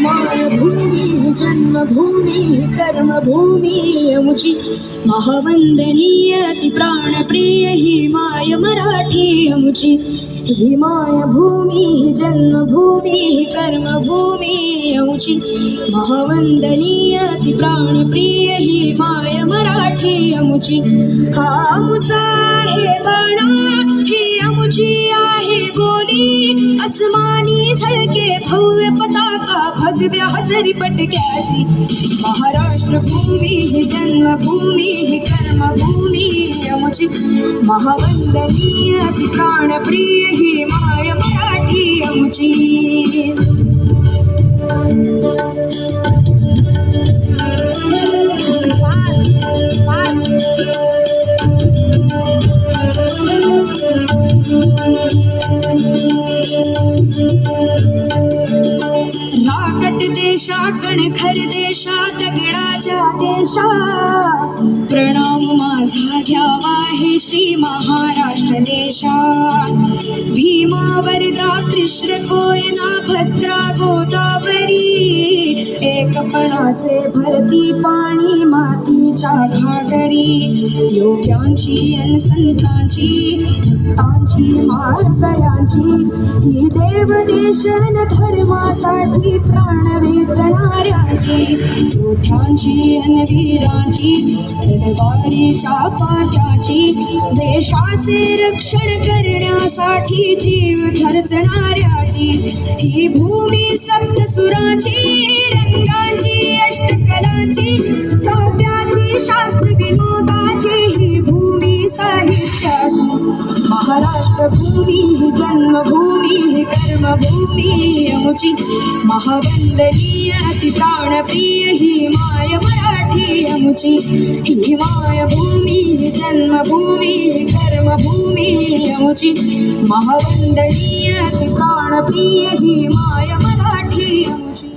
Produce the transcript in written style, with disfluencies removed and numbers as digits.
मायभूमी जन्मभूमी कर्मभूमी अमुची महावंदनीय ती प्राणप्रिय ही माय मराठी अमुची ही मायभूमी जन्मभूमी कर्मभूमी अमुची महावंदनीय ती प्राणप्रिय ही माय मराठी अमुची हा अमुचा आहे बाणा ही अमुची आहे बोली अस्मानी झळके भव्य पताका भगव्या हजरी पटक्याची महाराष्ट्र भूमी ही जन्मभूमी ही कर्मभूमी अमुची महावंदनीय ती प्राणप्रिय ही माय मराठी अमुची राकट देशा कणखर देशा दगडाच्या देशा प्रणाम माझा घ्यावा हे श्री महाराष्ट्र देशा भीमा वरदा कृष्ण कोयना भद्रा गोदावरी एकपणाचे भरती पाणी मातीच्या घागरी योग्यांची अन संतांची भक्तांची माळकऱ्यांची ही देवदेशन धर्मासाठी प्राण वेचणाऱ्यांची योद्ध्यांची अन वीरांची तलवारीच्या पाट्याची देशाचे रक्षण करण्यासाठी जीव खर्चणाऱ्याची ही भूमी सप्तसुरांची रंगांची अष्टकलांची काव्याची शास्त्र विनोदाची ही भूमी साहित्याची महाराष्ट्र भूमी ही जन्मभूमी ही कर्मभूमी अमुची महावंदनीय ती प्राणप्रिय ही माय मराठी अमुची ही मायभूमी ही जन्मभूमी ही कर्मभूमी अमुची महावंदनीय ती प्राणप्रिय ही माय मराठी अमुची